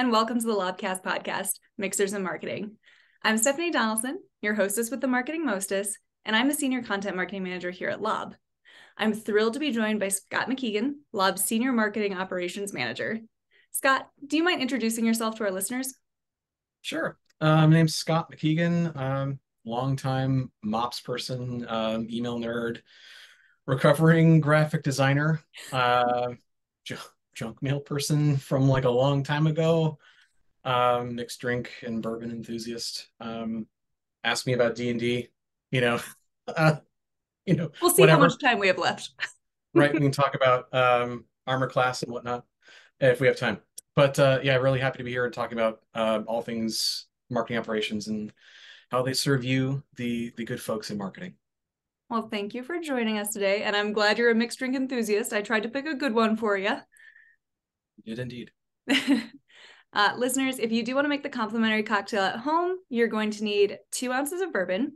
and welcome to the Lobcast Podcast, Mixers in Marketing. I'm Stephanie Donaldson, your hostess with the Marketing Mostess, and I'm the Senior Content Marketing Manager here at Lob. I'm thrilled to be joined by Scott McKeegan, Lob's Senior Marketing Operations Manager. Scott, do you mind introducing yourself to our listeners? Sure. My name's Scott McKeegan. Longtime MOPS person, email nerd, recovering graphic designer, junk mail person from like a long time ago, mixed drink and bourbon enthusiast. Ask me about D&D, you know, uh, We'll see how whatever, much time we have left. right? We can talk about armor class and whatnot if we have time. But yeah, really happy to be here and talking about all things marketing operations and how they serve you, the good folks in marketing. Well, thank you for joining us today, and I'm glad you're a mixed drink enthusiast. I tried to pick a good one for you. You did indeed. Listeners, if you do want to make the complimentary cocktail at home, you're going to need 2 ounces of bourbon,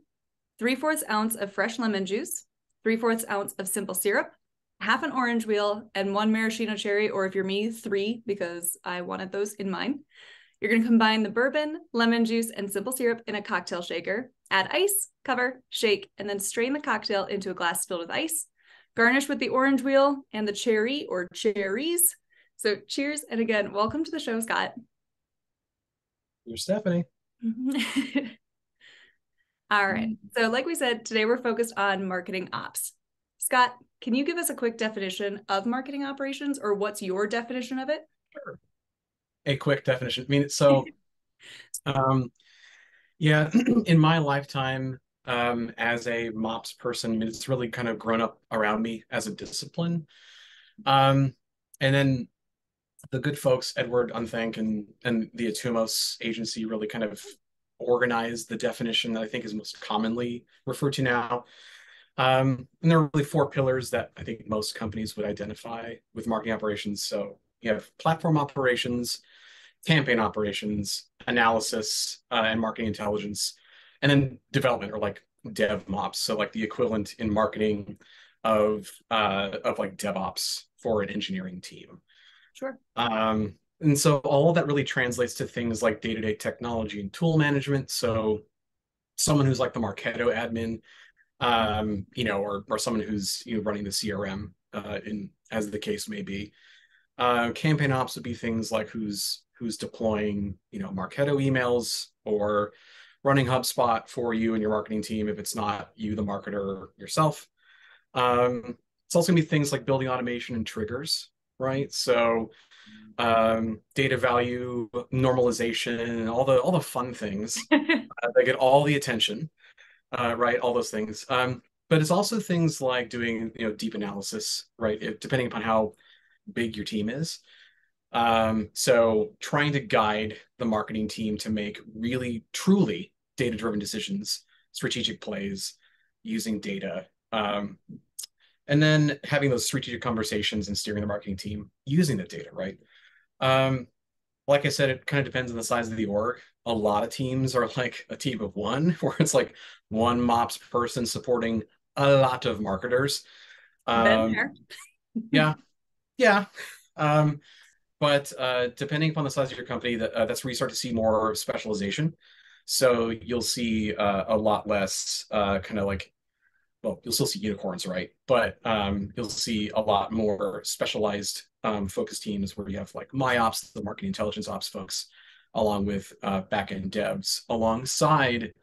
3/4 ounce of fresh lemon juice, 3/4 ounce of simple syrup, half an orange wheel, and 1 maraschino cherry, or if you're me, 3, because I wanted those in mine. You're going to combine the bourbon, lemon juice, and simple syrup in a cocktail shaker. Add ice, cover, shake, and then strain the cocktail into a glass filled with ice. Garnish with the orange wheel and the cherry or cherries. So cheers, and again, welcome to the show, Scott. You're Stephanie. All right. So like we said, today we're focused on marketing ops. Scott, can you give us a quick definition of marketing operations, or what's your definition of it? Sure. A quick definition. I mean, so yeah, in my lifetime as a MOPS person, I mean, it's really kind of grown up around me as a discipline. And then the good folks, Edward Unthank and the Atumos agency, really kind of organized the definition that I think is most commonly referred to now. And there are really 4 pillars that I think most companies would identify with marketing operations. So you have platform operations, campaign operations, analysis, and marketing intelligence, and then development, or like dev mops. So like the equivalent in marketing of like DevOps for an engineering team. Sure. And so all of that really translates to things like day-to-day technology and tool management. So someone who's like the Marketo admin, or someone who's running the CRM, in as the case may be. Campaign ops would be things like who's deploying Marketo emails, or running HubSpot for you and your marketing team if it's not you, the marketer yourself. It's also gonna be things like building automation and triggers, right? So data value normalization, all the fun things that get all the attention, right? All those things. But it's also things like doing deep analysis, right? Depending upon how big your team is. So trying to guide the marketing team to make really truly data-driven decisions, strategic plays using data, and then having those strategic conversations and steering the marketing team using the data, right? Like I said, it kind of depends on the size of the org. A lot of teams are like a team of one, where it's like one MOPS person supporting a lot of marketers. Been there. Yeah, yeah. But depending upon the size of your company, that's where you start to see more specialization. So you'll see a lot less kind of like, well, you'll still see unicorns, right? But you'll see a lot more specialized focus teams where you have like MyOps, the marketing intelligence ops folks, along with backend devs, alongside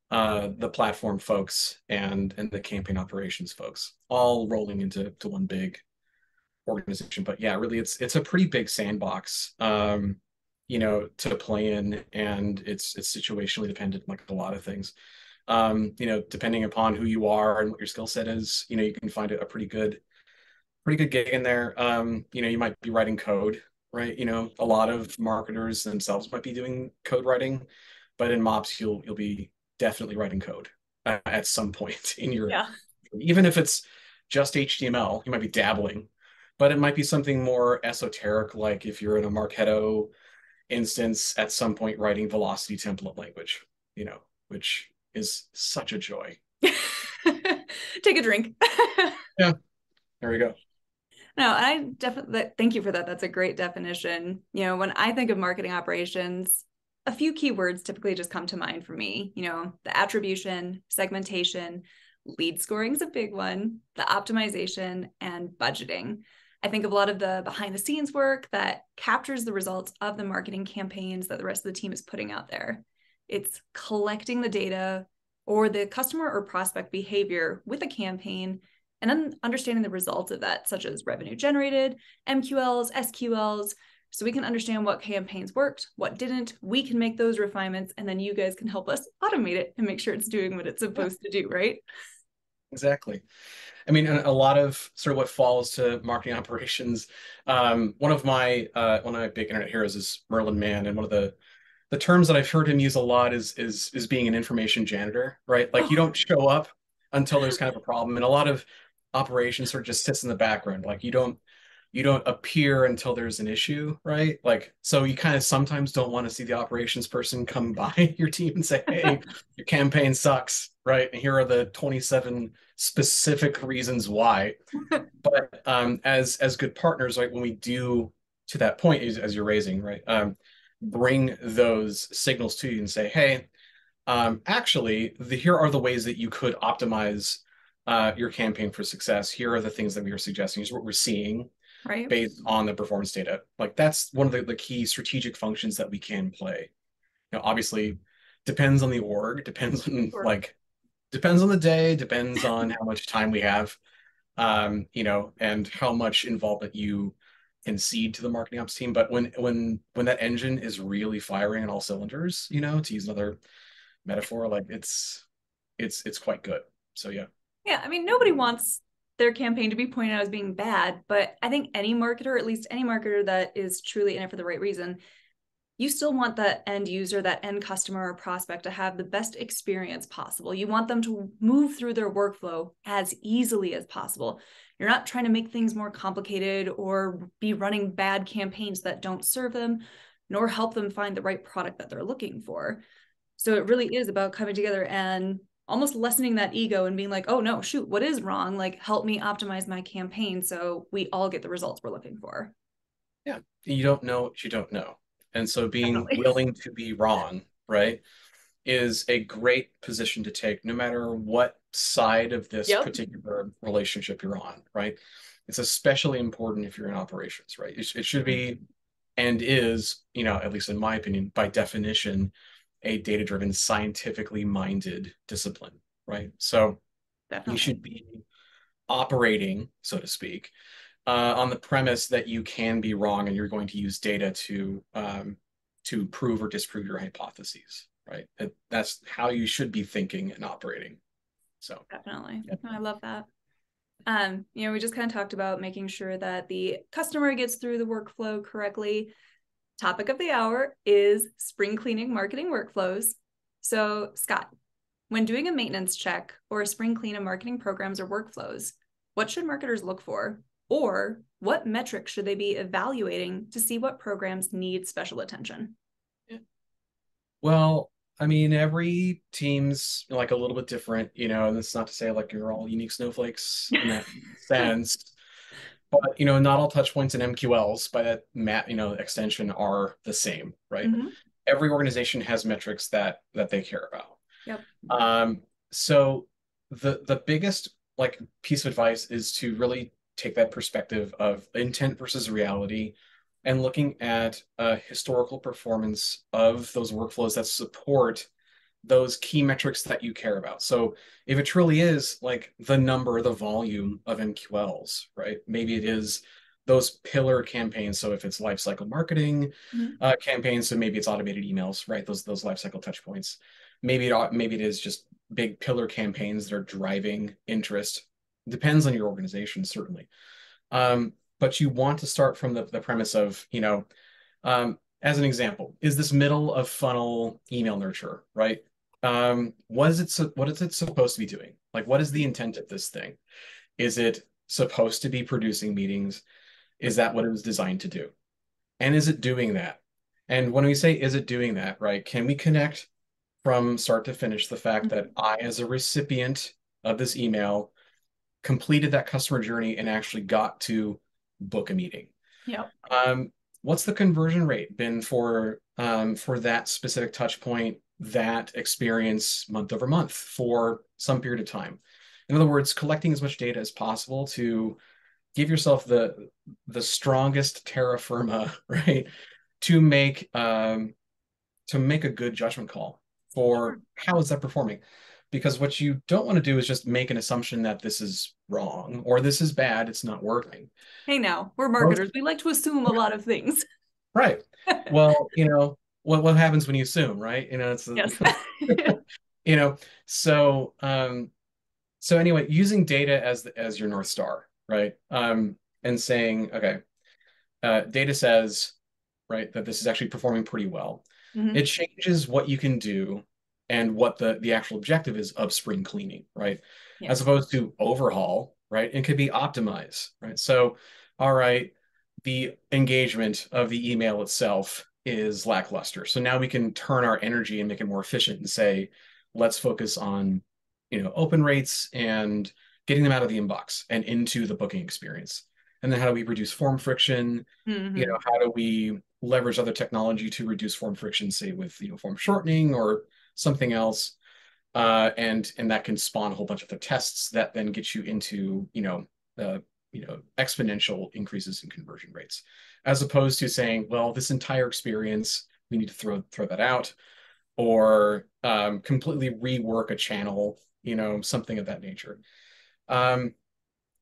the platform folks and the campaign operations folks, all rolling into one big organization. But yeah, really, it's a pretty big sandbox, to play in, and it's situationally dependent, like a lot of things. Depending upon who you are and what your skill set is, you can find a pretty good gig in there. You might be writing code, right? A lot of marketers themselves might be doing code writing, but in MOPS, you'll be definitely writing code at some point in your, Yeah. even if it's just HTML, you might be dabbling, but it might be something more esoteric, like if you're in a Marketo instance, at some point writing velocity template language, which is such a joy. Take a drink. Yeah, there we go. No, I definitely thank you for that. That's a great definition. When I think of marketing operations, a few keywords typically just come to mind for me. The attribution, segmentation, lead scoring is a big one, the optimization, and budgeting. I think of a lot of the behind the scenes work that captures the results of the marketing campaigns that the rest of the team is putting out there. It's collecting the data or the customer or prospect behavior with a campaign and then understanding the results of that, such as revenue generated, MQLs, SQLs, so we can understand what campaigns worked, what didn't. We can make those refinements, and then you guys can help us automate it and make sure it's doing what it's supposed to do, right? Exactly. I mean, a lot of sort of what falls to marketing operations. One of my big internet heroes is Merlin Mann, and one of the terms that I've heard him use a lot is being an information janitor, right? Like you don't show up until there's kind of a problem, and a lot of operations sort of just sits in the background. Like you don't appear until there's an issue, right? Like, so you kind of sometimes don't want to see the operations person come by your team and say, hey, your campaign sucks, right? And here are the 27 specific reasons why. But as good partners, right, when we do to that point, as you're raising, right, bring those signals to you and say, hey, actually, here are the ways that you could optimize your campaign for success. Here are the things that we are suggesting. Here's what we're seeing Right. based on the performance data. Like that's one of the key strategic functions that we can play. Obviously, depends on the org, depends on depends on the day, depends on how much time we have, and how much involvement you concede to the marketing ops team. But when that engine is really firing on all cylinders, to use another metaphor, like it's quite good. So yeah. Yeah, I mean, nobody wants their campaign to be pointed out as being bad, but I think any marketer, at least any marketer that is truly in it for the right reason, you still want that end user, that end customer or prospect to have the best experience possible. You want them to move through their workflow as easily as possible. You're not trying to make things more complicated or be running bad campaigns that don't serve them, nor help them find the right product that they're looking for. So it really is about coming together and almost lessening that ego and being like, oh no, shoot, what is wrong? Like, help me optimize my campaign so we all get the results we're looking for. Yeah. You don't know what you don't know. And so being Definitely. willing to be wrong, right, is a great position to take no matter what side of this Yep. particular relationship you're on, right? It's especially important if you're in operations, right? It should be and is, at least in my opinion, by definition, a data-driven, scientifically minded discipline, right? So you Definitely. should be operating, so to speak, on the premise that you can be wrong and you're going to use data to prove or disprove your hypotheses, right? That's how you should be thinking and operating. So Definitely. yeah. No, I love that. We just kind of talked about making sure that the customer gets through the workflow correctly. Topic of the hour is spring cleaning marketing workflows. So, Scott, when doing a maintenance check or a spring clean of marketing programs or workflows, what should marketers look for? Or what metrics should they be evaluating to see what programs need special attention? Yeah. Well, I mean, every team's like a little bit different, and it's not to say like you're all unique snowflakes in that sense. But not all touch points and MQLs by that extension are the same, right? Mm-hmm. Every organization has metrics that they care about. Yep. So the biggest like piece of advice is to really take that perspective of intent versus reality and looking at historical performance of those workflows that support those key metrics that you care about. So if it truly is like the number, the volume of MQLs, right? Maybe it is those pillar campaigns. So if it's lifecycle marketing campaigns, so maybe it's automated emails, right? Those lifecycle touch points. Maybe it is just big pillar campaigns that are driving interest. Depends on your organization, certainly. But you want to start from the premise of, as an example, is this middle of funnel email nurture, right? What is it supposed to be doing? Like, what is the intent of this thing? Is it supposed to be producing meetings? Is that what it was designed to do? And is it doing that? And when we say, is it doing that, right? Can we connect from start to finish the fact that I, as a recipient of this email, completed that customer journey and actually got to book a meeting. Yep. What's the conversion rate been for that specific touch point, that experience month over month for some period of time? In other words, collecting as much data as possible to give yourself the strongest terra firma, right, to make a good judgment call for Sure. how is that performing. Because what you don't want to do is just make an assumption that this is wrong or this is bad, it's not working. Hey, now we're Most marketers. We like to assume a lot of things. right. Well, what happens when you assume, right? It's Yes. you know, so so anyway, using data as your North Star, right? And saying, okay, data says, right, that this is actually performing pretty well. Hmm. It changes what you can do and what the actual objective is of spring cleaning, right? As Yes. opposed to overhaul, right? It could be optimize, right? So, all right, the engagement of the email itself is lackluster. So now we can turn our energy and make it more efficient and say, let's focus on, open rates and getting them out of the inbox and into the booking experience. And then how do we reduce form friction? Hmm. How do we leverage other technology to reduce form friction, say with form shortening or something else, and that can spawn a whole bunch of the tests that then get you into exponential increases in conversion rates, as opposed to saying, well, this entire experience we need to throw that out, or completely rework a channel, something of that nature.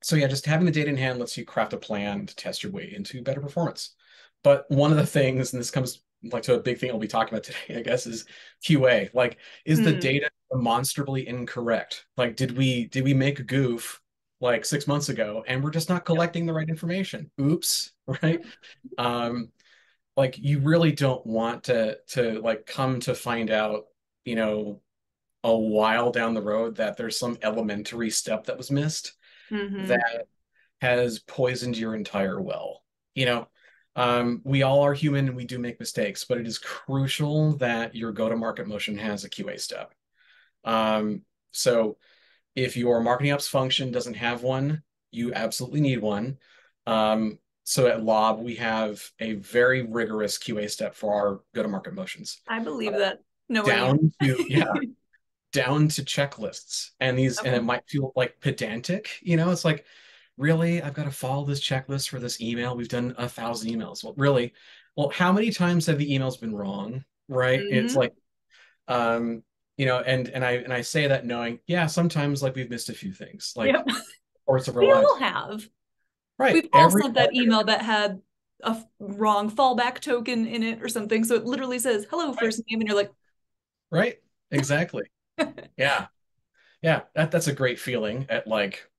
So yeah, just having the data in hand lets you craft a plan to test your way into better performance. But one of the things, and this comes like to a big thing I'll be talking about today, I guess, is QA. Like, is the Hmm. data demonstrably incorrect? Like, did we make a goof like 6 months ago and we're just not Yep. collecting the right information? Oops, right? Um, like you really don't want to like come to find out, you know, a while down the road that there's some elementary step that was missed Hmm. that has poisoned your entire well. You know, we all are human and we do make mistakes, but it is crucial that your go-to-market motion has a QA step. So if your marketing ops function doesn't have one, you absolutely need one. So at Lob, we have a very rigorous QA step for our go-to-market motions, I uh, believe that. Knowing you. down to yeah, down to checklists. And it Okay. might feel like pedantic, it's like, really, I've got to follow this checklist for this email. We've done 1,000 emails. Well, really, well, how many times have the emails been wrong? Right? It's Hmm. like, and I say that knowing, yeah, sometimes like we've missed a few things, like Yep. course of our We all lives. have. Right. We've all sent that email that had a wrong fallback token in it or something. So it literally says, hello, Right. first name. And you're like, Right. Exactly. Yeah. Yeah. That's a great feeling at like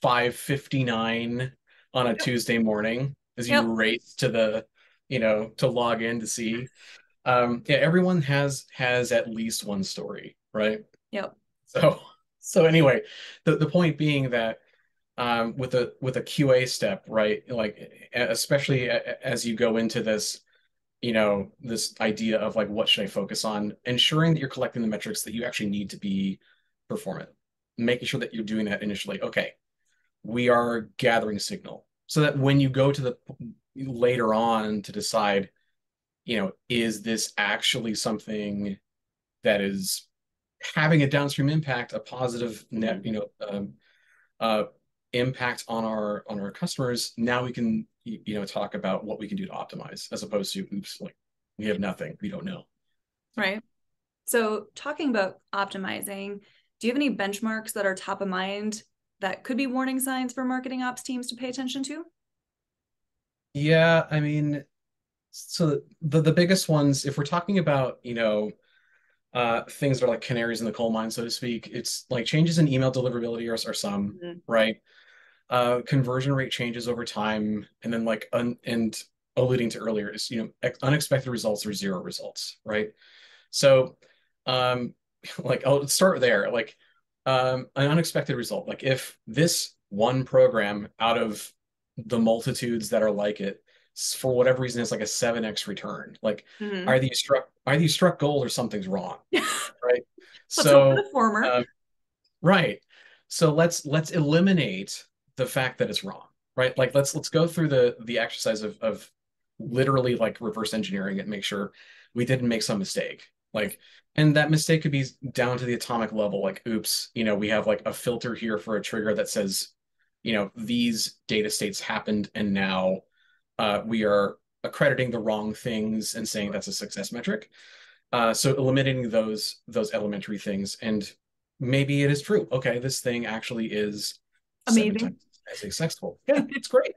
5:59 on a yep, Tuesday morning as you yep, race to log in to see. Yeah, everyone has at least one story, right? yep. So so anyway, the point being that with a QA step, right? Like especially as you go into this idea of like what should I focus on, ensuring that you're collecting the metrics that you actually need to be performant, making sure that you're doing that initially. Okay, we are gathering signal so that when you go to the later on to decide, is this actually something that is having a downstream impact, a positive net, Mhm. uh, impact on our customers. Now we can, talk about what we can do to optimize, as opposed to, oops, like we have nothing, we don't know. So, Right. So, talking about optimizing, do you have any benchmarks that are top of mind that could be warning signs for marketing ops teams to pay attention to? yeah, I mean, so the biggest ones, if we're talking about, things that are like canaries in the coal mine, so to speak, it's like changes in email deliverability are some, Mhm. right? Conversion rate changes over time, and then like and alluding to earlier is unexpected results or zero results, right? So, um, like I'll start there. Like, an unexpected result, like if this one program out of the multitudes that are like it, for whatever reason, is like a 7x return, like Mhm. either you struck gold or something's wrong, right? Let's hope for So, the former. right. So let's eliminate the fact that it's wrong. right? Like let's go through the exercise of literally like reverse engineering it and make sure we didn't make some mistake. Like, and that mistake could be down to the atomic level. Like, oops, we have like a filter here for a trigger that says, these data states happened, and now we are accrediting the wrong things and saying that's a success metric. So eliminating those elementary things, and maybe it is true. Okay, this thing actually is 7 times Amazing. as successful. Yeah, it's great.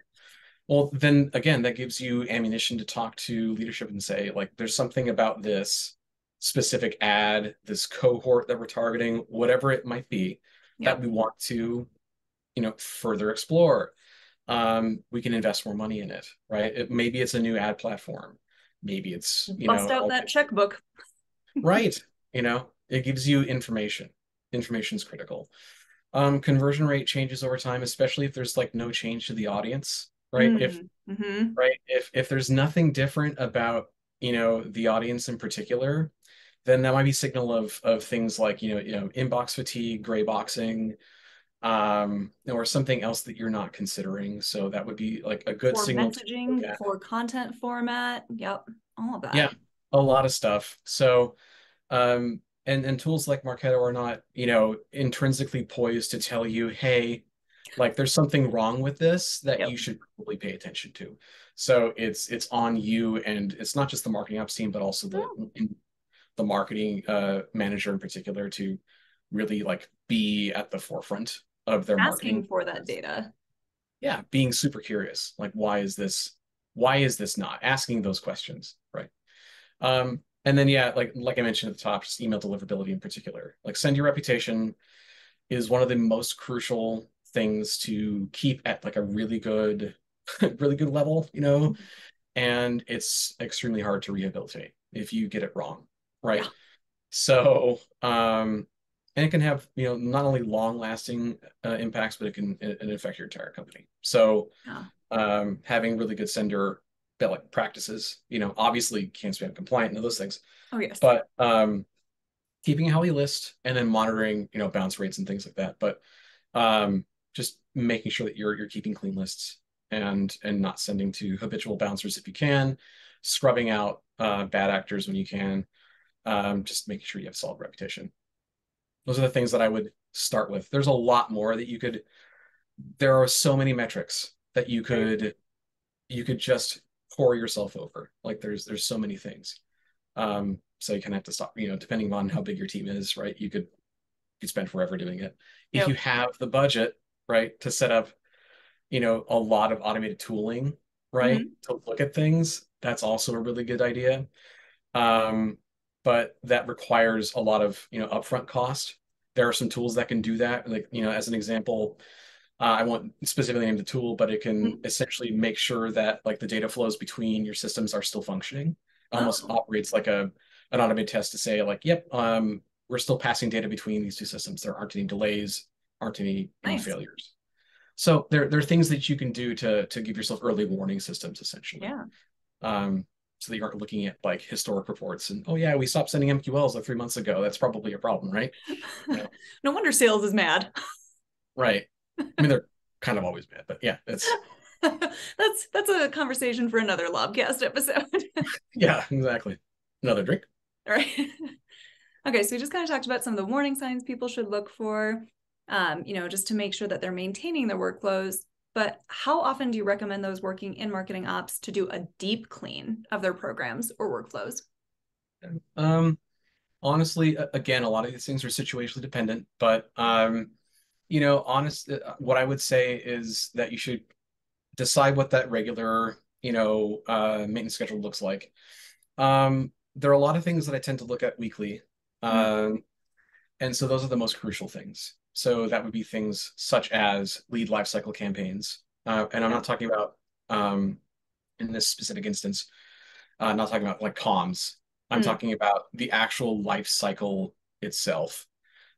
Well, then again, that gives you ammunition to talk to leadership and say, like, there's something about this specific ad, this cohort that we're targeting, whatever it might be, that Yep. we want to, further explore. We can invest more money in it, right? Maybe it's a new ad platform. Maybe it's, Bust out that checkbook. right. It gives you information. Information is critical. Conversion rate changes over time, especially if there's like no change to the audience, right? If Mm-hmm. right, if there's nothing different about, the audience in particular, then that might be signal of things like, inbox fatigue, gray boxing, or something else that you're not considering. So that would be like a good For signal to look messaging, at. for content format. Yep. All of Yeah, that. a lot of stuff. So and tools like Marketo are not, intrinsically poised to tell you, hey, like there's something wrong with this that Yep. you should probably pay attention to. So it's on you, and it's not just the marketing ops team, but also the marketing manager in particular to really like be at the forefront of their marketing. Asking for that data. Yeah, being super curious, like why is this not asking those questions, right? And then yeah, like I mentioned at the top, just email deliverability in particular. Like send your reputation is one of the most crucial things to keep at like a really good, really good level, and it's extremely hard to rehabilitate if you get it wrong, Yeah. right? So, and it can have, not only long lasting impacts, but it affect your entire company. So, Yeah. having really good sender like practices, obviously can't spam compliant and those things, Oh, yes. but keeping a healthy list and then monitoring, bounce rates and things like that. But just making sure that you're keeping clean lists and not sending to habitual bouncers if you can, scrubbing out bad actors when you can, just making sure you have solid reputation. Those are the things that I would start with. There's a lot more that you could. There are so many metrics that Right. you could just pour yourself over. Like there's so many things. So you kind of have to stop, depending on how big your team is, right? You could spend forever doing it. If you Yep. have the budget, right, to set up, a lot of automated tooling, right, Mm-hmm. to look at things, that's also a really good idea. Um, but that requires a lot of, upfront cost. There are some tools that can do that. Like, as an example, I won't specifically name the tool, but it can Mm-hmm. essentially make sure that like the data flows between your systems are still functioning. Almost Oh, operates like an automated test to say like, yep, we're still passing data between these two systems. There aren't any delays, aren't any nice. failures. So there are things that you can do to give yourself early warning systems essentially. Yeah. So that you aren't looking at like historic reports and, oh yeah, we stopped sending MQLs like 3 months ago. That's probably a problem, right? You know, No wonder sales is mad. right. I mean, they're kind of always bad, but yeah, it's That's a conversation for another Lobcast episode. yeah, exactly. Another drink. All right. Okay, so we just kind of talked about some of the warning signs people should look for, just to make sure that they're maintaining their workflows. But how often do you recommend those working in marketing ops to do a deep clean of their programs or workflows? Um, Honestly, again, a lot of these things are situationally dependent, but what I would say is that you should decide what that regular, maintenance schedule looks like. There are a lot of things that I tend to look at weekly. Mm-hmm. Um, and so those are the most crucial things. So that would be things such as lead lifecycle campaigns. And I'm Yeah. not talking about in this specific instance, not talking about like comms. I'm Mm, talking about the actual life cycle itself.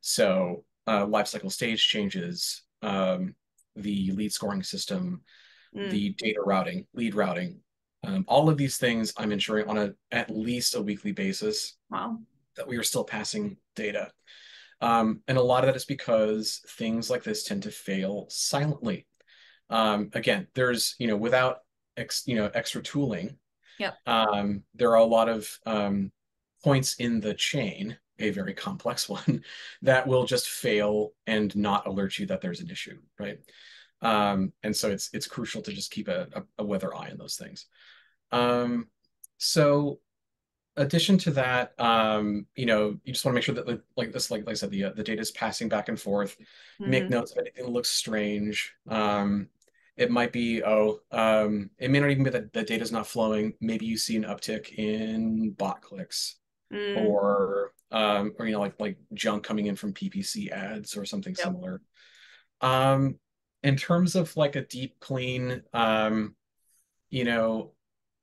So life cycle stage changes, the lead scoring system, mm. the data routing, lead routing, all of these things I'm ensuring on at least a weekly basis Wow. that we are still passing data. And a lot of that is because things like this tend to fail silently. Again, there's, without extra tooling, Yep. there are a lot of points in the chain, a very complex one, that will just fail and not alert you that there's an issue, right? And so it's crucial to just keep a weather eye on those things. So addition to that, you just want to make sure that like I said, the data is passing back and forth. Make Mm-hmm. notes of anything that looks strange. It might be, it may not even be that the data is not flowing. Maybe you see an uptick in bot clicks Mm. or like junk coming in from PPC ads or something Yep. similar. In terms of like a deep clean, you know,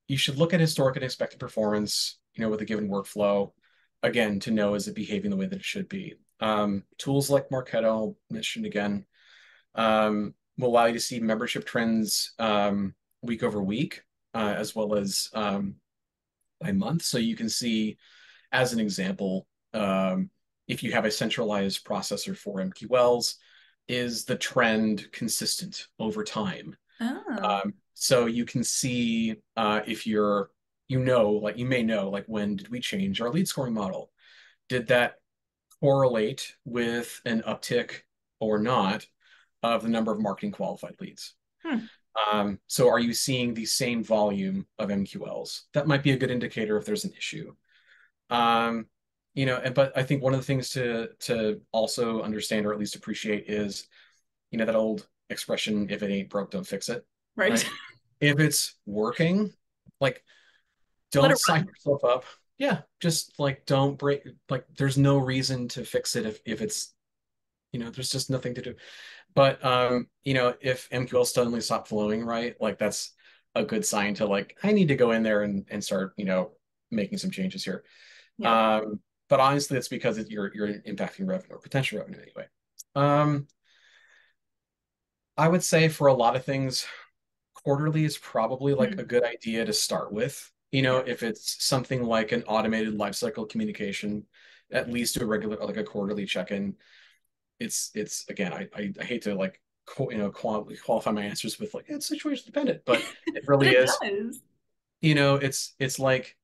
you should look at historic and expected performance, with a given workflow, again, to know is it behaving the way that it should be. Tools like Marketo, mentioned again, will allow you to see membership trends week over week, as well as by month. So you can see, as an example, if you have a centralized processor for MQLs, is the trend consistent over time? Oh. So you can see if like you may know, like when did we change our lead scoring model? Did that correlate with an uptick or not of the number of marketing qualified leads? Hmm. So are you seeing the same volume of MQLs? That might be a good indicator if there's an issue. Um, but I think one of the things to also understand or at least appreciate is, that old expression, if it ain't broke, don't fix it. Right. Right. If it's working, like Let it don't sign run. yourself up. Yeah, just like don't break, like there's no reason to fix it if it's, there's just nothing to do. But if MQL suddenly stop flowing, right, like that's a good sign to like, I need to go in there and start, making some changes here. Yep. But honestly, it's because you're impacting revenue or potential revenue anyway. Um, I would say for a lot of things, quarterly is probably like Hmm. a good idea to start with. Yeah. If it's something like an automated lifecycle communication, at least do a regular, like a quarterly check-in. It's again, I hate to like qualify my answers with like it's situation dependent, but it But really it is. does. It's like,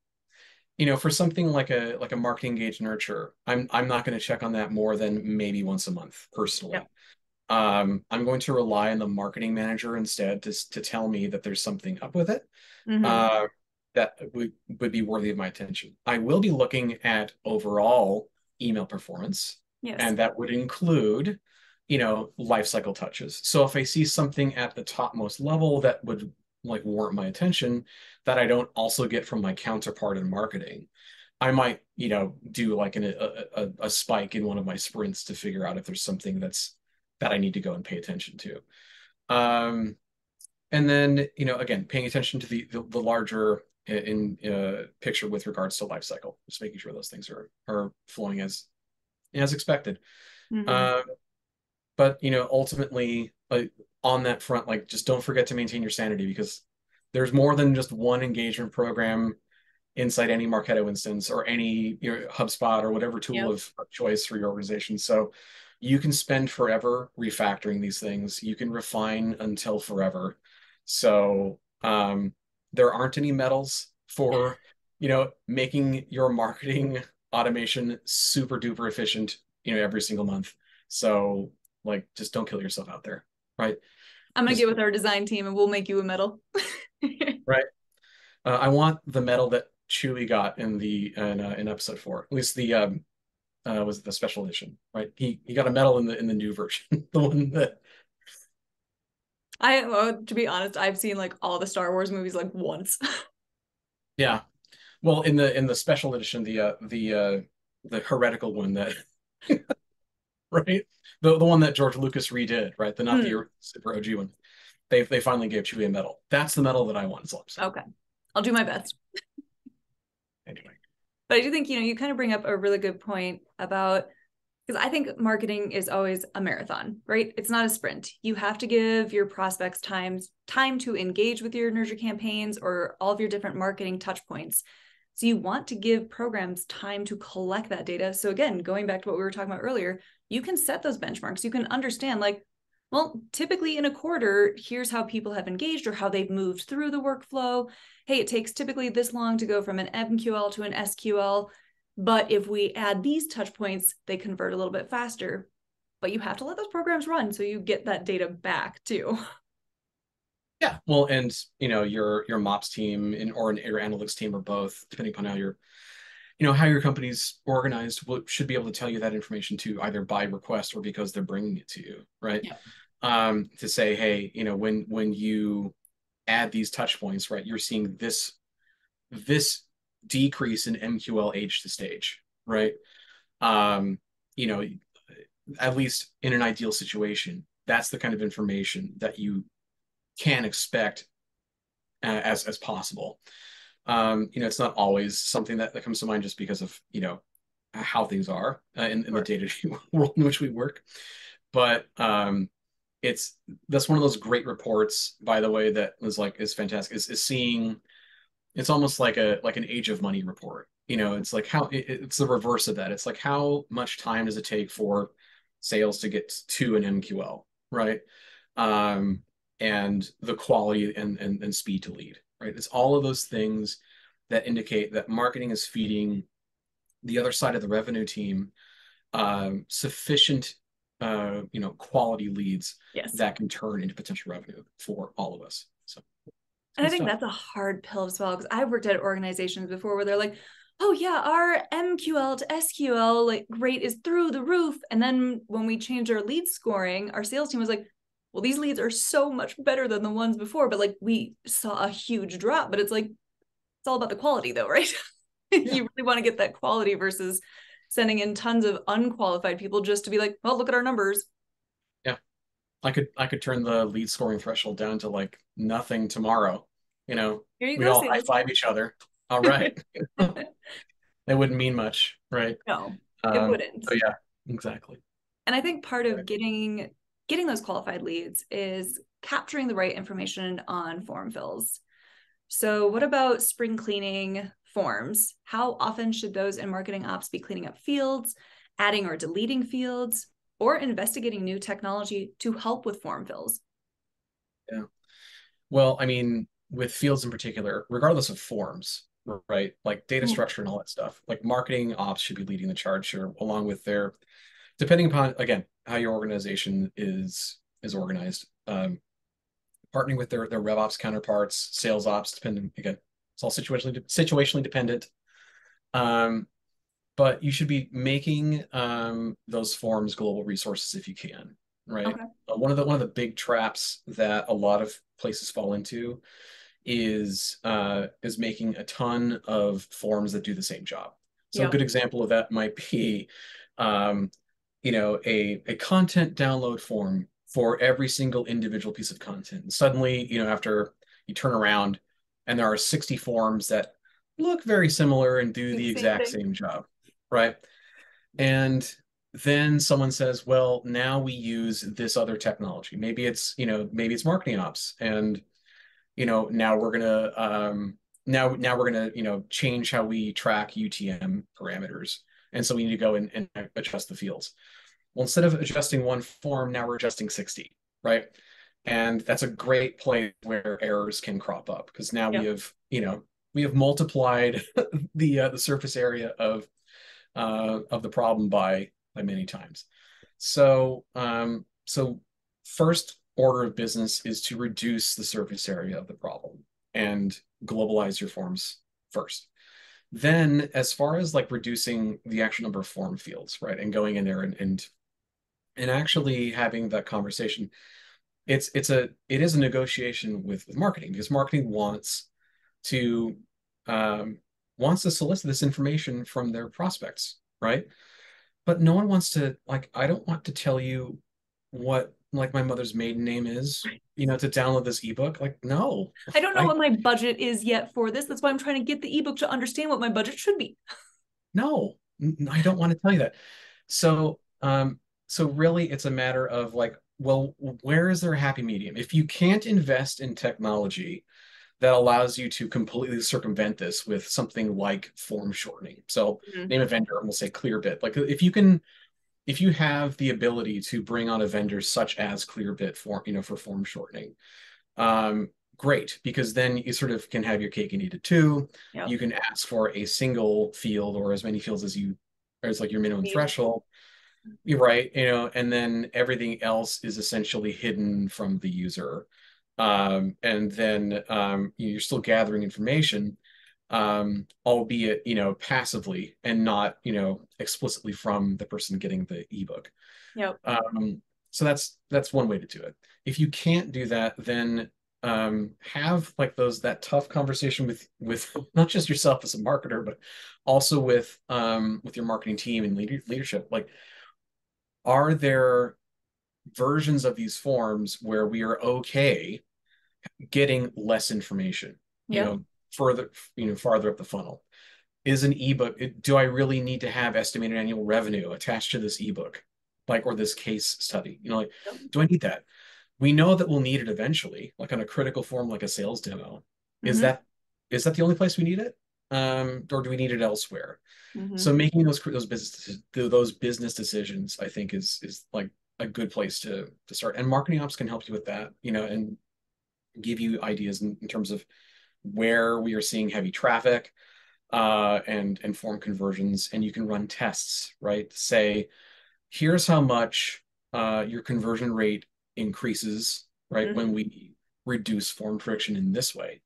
for something like a marketing engaged nurture, I'm not going to check on that more than maybe once a month Yep. personally. I'm going to rely on the marketing manager instead to tell me that there's something up with it Mm-hmm. uh, that would be worthy of my attention. I will be looking at overall email performance, Yes. and that would include, life cycle touches. So if I see something at the topmost level that would like warrant my attention that I don't also get from my counterpart in marketing, I might, do like a spike in one of my sprints to figure out if there's something that I need to go and pay attention to. Um, and then, again, paying attention to the larger in picture with regards to life cycle, just making sure those things are flowing as expected. Mm-hmm. Um, but ultimately, on that front, like just don't forget to maintain your sanity because there's more than just one engagement program inside any Marketo instance or any HubSpot or whatever tool Yep. of choice for your organization. So you can spend forever refactoring these things. You can refine until forever. So there aren't any medals for making your marketing automation super duper efficient every single month. So like just don't kill yourself out there, right? I'm gonna get Just with our design team and we'll make you a medal. right. I want the medal that Chewie got in episode 4. At least the was the special edition, right? He got a medal in the new version, the one that. To be honest, I've seen like all the Star Wars movies like once. Yeah, well, in the special edition, the heretical one that right, the one that George Lucas redid, right? The not Hmm. the super OG one. They finally gave Chewie a medal. That's the medal that I want. Is all I'm saying. Okay. I'll do my best. Anyway. But I do think, you kind of bring up a really good point about, because I think marketing is always a marathon, right? It's not a sprint. You have to give your prospects time to engage with your nurture campaigns or all of your different marketing touch points. So you want to give programs time to collect that data. So again, going back to what we were talking about earlier, you can set those benchmarks. You can understand like, well, typically in a quarter, here's how people have engaged or how they've moved through the workflow. Hey, it takes typically this long to go from an MQL to an SQL. But if we add these touch points, they convert a little bit faster. But you have to let those programs run so you get that data back too. Yeah, well, and your MOPS team or your analytics team or both, depending upon how how your company's organized, should be able to tell you that information too, either by request or because they're bringing it to you, right? Yeah. To say, hey, when you add these touch points, right, you're seeing this decrease in MQL age to stage, right? Um, you know, at least in an ideal situation, that's the kind of information that you can expect as possible. It's not always something that comes to mind just because of how things are in the day-to-day world in which we work. But that's one of those great reports, by the way, that is fantastic. Is seeing it's almost like an age of money report. It's like it's the reverse of that. It's like how much time does it take for sales to get to an MQL, right? And the quality and speed to lead, right? It's all of those things that indicate that marketing is feeding the other side of the revenue team sufficient quality leads Yes. that can turn into potential revenue for all of us. So, and I think that's a hard pill to swallow because I've worked at organizations before where they're like, oh yeah, our MQL to SQL rate is through the roof. And then when we changed our lead scoring, our sales team was like, well, these leads are so much better than the ones before, but we saw a huge drop. But it's all about the quality though, right? Yeah. You really want to get that quality versus sending in tons of unqualified people just to be like, well, look at our numbers. Yeah. I could turn the lead scoring threshold down to nothing tomorrow. Here you we go, all sales. high five each other. All right. It wouldn't mean much, right? No, it wouldn't. So yeah, exactly. And I think part of getting those qualified leads is capturing the right information on form fills. So what about spring cleaning forms? How often should those in marketing ops be cleaning up fields, adding or deleting fields, or investigating new technology to help with form fills? Yeah. Well, I mean, with fields in particular, regardless of forms, right? Like data structure and all that stuff, like marketing ops should be leading the charge here, along with depending upon, again, how your organization is organized, partnering with their rev ops counterparts, sales ops, depending, again, it's all situationally dependent. But you should be making those forms global resources if you can, right? Okay. One of the big traps that a lot of places fall into is making a ton of forms that do the same job. So a good example of that might be a content download form for every single individual piece of content. And suddenly, after you turn around and there are 60 forms that look very similar and do the exact same job, right? And then someone says, well, now we use this other technology. Maybe it's marketing ops. And, now we're gonna change how we track UTM parameters. And so we need to go and adjust the fields. Well, instead of adjusting one form, now we're adjusting 60, right? And that's a great place where errors can crop up because now we have multiplied the surface area of the problem by many times. So first order of business is to reduce the surface area of the problem and globalize your forms first. Then, as far as reducing the actual number of form fields, right, and going in there and actually having that conversation, it is a negotiation with marketing because marketing wants to solicit this information from their prospects, right? But no one wants to I don't want to tell you what my mother's maiden name is, to download this ebook. No. I don't know what my budget is yet for this. That's why I'm trying to get the ebook to understand what my budget should be. No, I don't want to tell you that. So really it's a matter of well, where is there a happy medium? If you can't invest in technology that allows you to completely circumvent this with something like form shortening. So name a vendor and we'll say Clearbit. If you can if you have the ability to bring on a vendor such as Clearbit for form shortening, great, because then you sort of can have your cake and eat it too. Yep. You can ask for a single field or as many fields as like your minimum threshold. You're right, and then everything else is essentially hidden from the user. And then you're still gathering information, albeit, passively and not, explicitly from the person getting the ebook. Yep. So that's one way to do it. If you can't do that, then have like that tough conversation with not just yourself as a marketer, but also with your marketing team and leadership. Like, are there versions of these forms where we are okay getting less information, Yep. farther up the funnel? Is an ebook, do I really need to have estimated annual revenue attached to this ebook, like, or this case study? Like, Yep. do I need that? We know that we'll need it eventually, like on a critical form, like a sales demo. Is Mm-hmm. that the only place we need it? Or do we need it elsewhere? Mm-hmm. So making those business decisions, I think, is like a good place to start. And marketing ops can help you with that, and give you ideas in terms of where we are seeing heavy traffic, and form conversions, and you can run tests, right? Say, here's how much your conversion rate increases, right, Mm-hmm. when we reduce form friction in this way.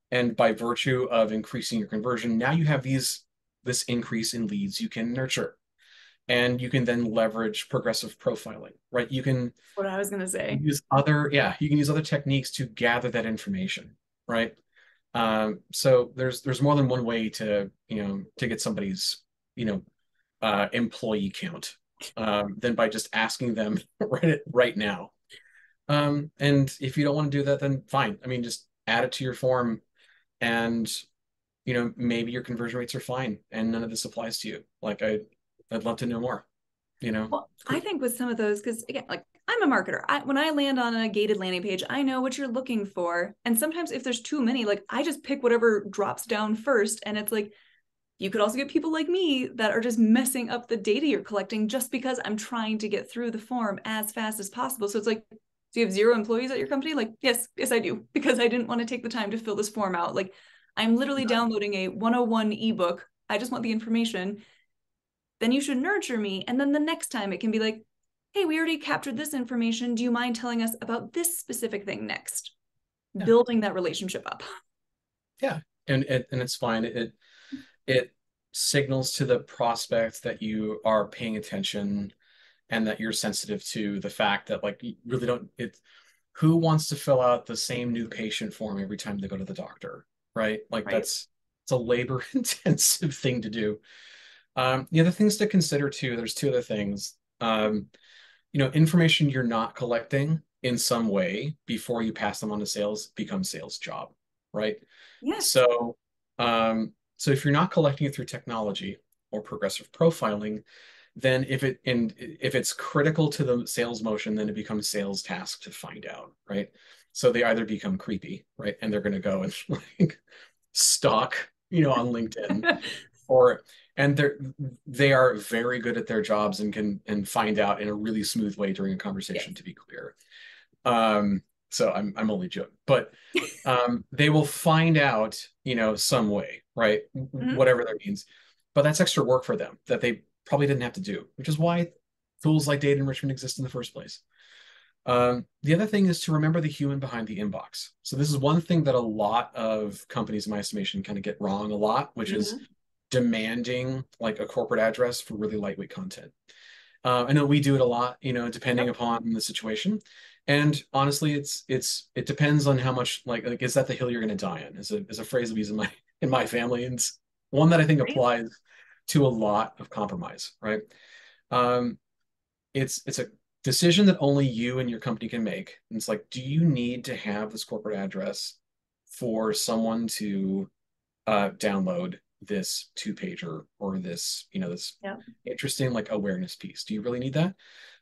And by virtue of increasing your conversion, now you have this increase in leads you can nurture. And you can then leverage progressive profiling, right? You can What I was gonna say. use other techniques to gather that information, right? So there's more than one way to get somebody's employee count, than by just asking them right now. And if you don't want to do that, then fine. I mean, just add it to your form, and maybe your conversion rates are fine, and none of this applies to you. Like, I'd love to know more. Well, I think with some of those, because again, like, I'm a marketer. When I land on a gated landing page, I know what you're looking for. And sometimes if there's too many, like, I just pick whatever drops down first. And it's like, you could also get people like me that are just messing up the data you're collecting just because I'm trying to get through the form as fast as possible. So it's like, do you have 0 employees at your company? Like, yes, I do, because I didn't want to take the time to fill this form out. Like, I'm literally downloading a 101 ebook. I just want the information. Then you should nurture me. And then the next time it can be like, hey, we already captured this information. Do you mind telling us about this specific thing next? Yeah. Building that relationship up. Yeah. And it's fine. It signals to the prospect that you are paying attention and that you're sensitive to the fact that, like, you really don't, who wants to fill out the same new patient form every time they go to the doctor, right? Like, Right. it's a labor intensive thing to do. The other things to consider too, there's 2 other things. Information you're not collecting in some way before you pass them on to sales becomes sales job, right? Yes. So if you're not collecting it through technology or progressive profiling, then if it's critical to the sales motion, then it becomes sales task to find out, right? So they either become creepy, right, and they're going to go and like stalk, on LinkedIn, and they are very good at their jobs and can find out in a really smooth way during a conversation, Yes. to be clear. So I'm only joking, but they will find out, some way, right? Mm-hmm. Whatever that means. But that's extra work for them that they probably didn't have to do, which is why tools like data enrichment exist in the first place. The other thing is to remember the human behind the inbox. So this is one thing that a lot of companies, in my estimation, kind of get wrong a lot, which is demanding like a corporate address for really lightweight content. I know we do it a lot, depending upon the situation. And honestly, it depends on how much, like is that the hill you're going to die on? Is a phrase we use in my family, and it's one that I think applies to a lot of compromise, right? It's a decision that only you and your company can make. And it's like, do you need to have this corporate address for someone to download this 2-pager or this interesting like awareness piece? Do you really need that?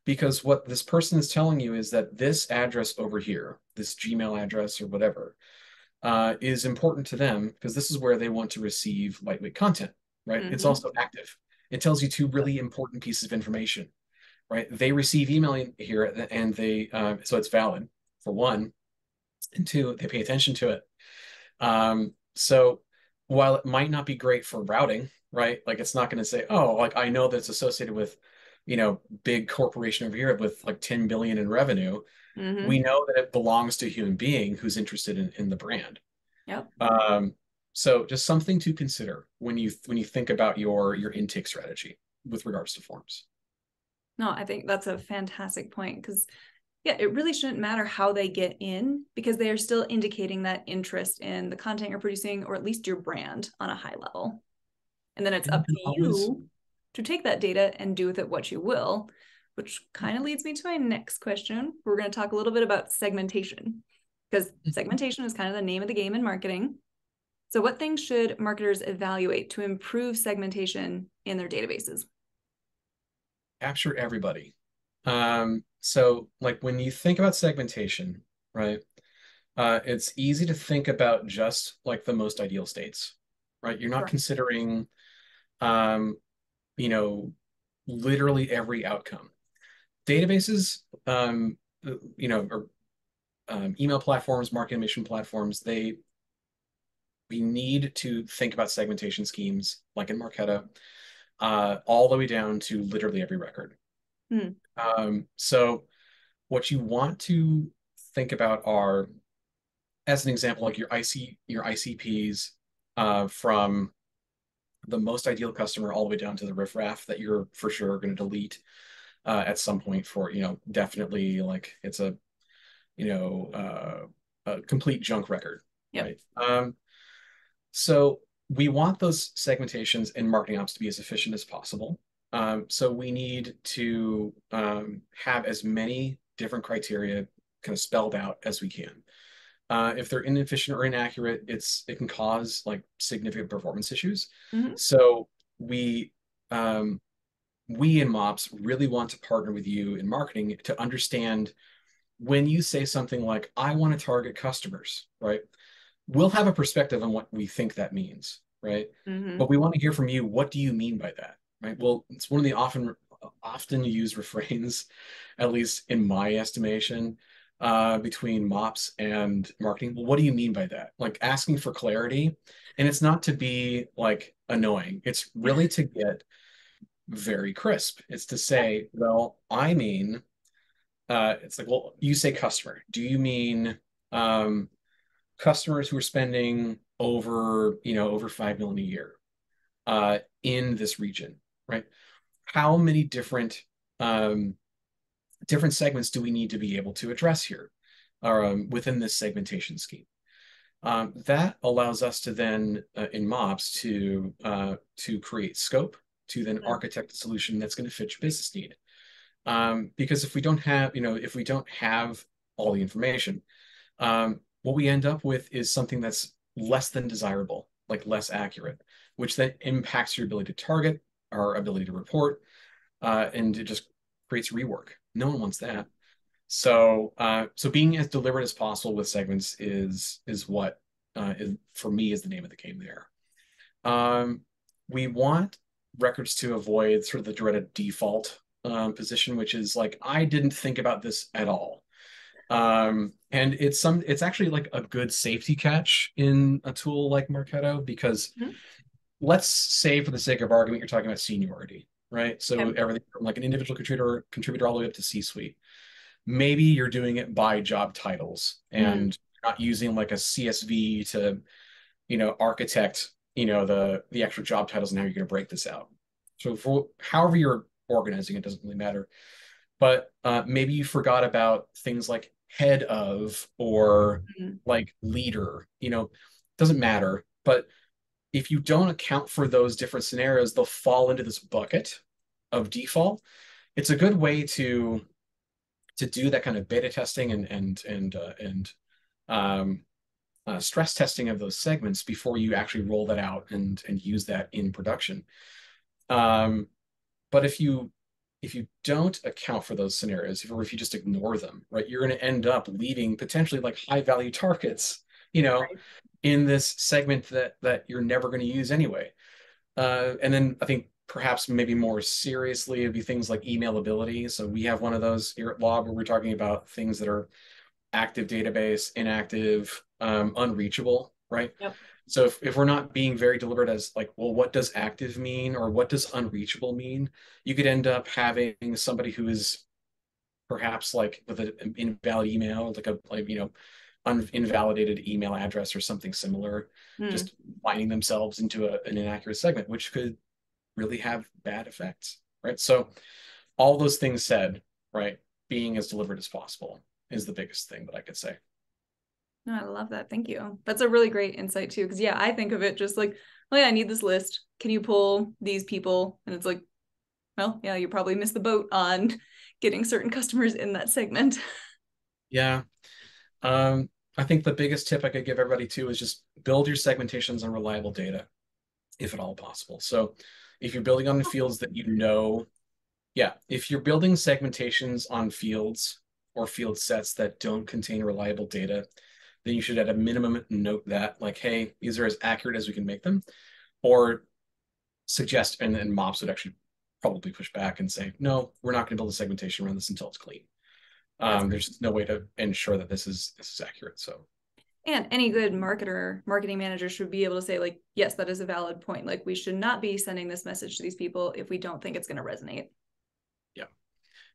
Because what this person is telling you is that this address over here, this Gmail address or whatever, is important to them because this is where they want to receive lightweight content, right? It's also active. it tells you two really important pieces of information, right? They receive email here, and they so it's valid for one, and two, they pay attention to it. So while it might not be great for routing, right? Like it's not going to say, oh, like I know that's associated with, big corporation over here with like 10 billion in revenue. We know that it belongs to a human being who's interested in the brand. Yep. So just something to consider when you think about your intake strategy with regards to forms. No, I think that's a fantastic point, because yeah, it really shouldn't matter how they get in, because they are still indicating that interest in the content you're producing, or at least your brand on a high level. And then it's up to you to take that data and do with it what you will, which kind of leads me to my next question. We're going to talk a little bit about segmentation, because segmentation is kind of the name of the game in marketing. So what things should marketers evaluate to improve segmentation in their databases? Capture everybody. So like when you think about segmentation, right? It's easy to think about just like the most ideal states, right? You're not considering, you know, literally every outcome. Databases, or email platforms, marketing automation platforms, we need to think about segmentation schemes like in Marketo, all the way down to literally every record. So what you want to think about are, as an example, like your ICPs, from the most ideal customer all the way down to the riffraff that you're for sure going to delete at some point for, definitely like it's a complete junk record. Yep. Right. So we want those segmentations in marketing ops to be as efficient as possible. So we need to have as many different criteria kind of spelled out as we can. If they're inefficient or inaccurate, it can cause like significant performance issues. So we in MOPS really want to partner with you in marketing to understand when you say something like, I want to target customers, right? We'll have a perspective on what we think that means, right? But we want to hear from you. What do you mean by that, right? Well, it's one of the often used refrains, at least in my estimation, between MOPS and marketing. Well, what do you mean by that? Like asking for clarity. And it's not to be like annoying. It's really to get very crisp. It's to say, well, I mean, it's like, well, you say customer. Do you mean customers who are spending over 5 million a year in this region, right? How many different segments do we need to be able to address here within this segmentation scheme? That allows us to then in MOPS to create scope, to then architect a solution that's going to fit your business need. Because if we don't have all the information, what we end up with is something that's less than desirable, like less accurate, which then impacts your ability to target, our ability to report, and it just creates rework. No one wants that. So being as deliberate as possible with segments is what for me is the name of the game there. We want records to avoid sort of the dreaded default position, which is like, I didn't think about this at all. And it's actually like a good safety catch in a tool like Marketo, because let's say for the sake of argument, you're talking about seniority, right? So everything from like an individual contributor all the way up to C-suite. Maybe you're doing it by job titles and not using like a CSV to, architect, the actual job titles and how you're going to break this out. So for however you're organizing, it doesn't really matter. But maybe you forgot about things like head of or like leader, doesn't matter. But if you don't account for those different scenarios, they'll fall into this bucket of default. It's a good way to do that kind of beta testing and stress testing of those segments before you actually roll that out and use that in production. But if you don't account for those scenarios, or if you just ignore them, right, you're going to end up leaving potentially like high value targets, in this segment that you're never going to use anyway. And then I think perhaps maybe more seriously, it'd be things like emailability. So we have one of those here at Lob where we're talking about things that are active database, inactive, unreachable, right? Yep. So if we're not being very deliberate as like, well, what does active mean or what does unreachable mean? You could end up having somebody who is perhaps like with an invalid email, like a like invalidated email address or something similar, Hmm. just finding themselves into an inaccurate segment, which could really have bad effects, right? So all those things said, right, being as deliberate as possible is the biggest thing that I could say. No, I love that. Thank you. That's a really great insight too. Because yeah, I think of it just like, oh yeah, I need this list. Can you pull these people? And it's like, well, yeah, you probably missed the boat on getting certain customers in that segment. Yeah. I think the biggest tip I could give everybody too is just build your segmentations on reliable data, if at all possible. So if you're building on the fields that you know, yeah, if you're building segmentations on fields or field sets that don't contain reliable data, then you should at a minimum note that like, hey, these are as accurate as we can make them, or suggest, and MOPS would actually probably push back and say, no, we're not going to build a segmentation around this until it's clean. That's There's no way to ensure that this is accurate. So and any good marketing manager should be able to say, like, yes, that is a valid point. Like, we should not be sending this message to these people if we don't think it's going to resonate. yeah,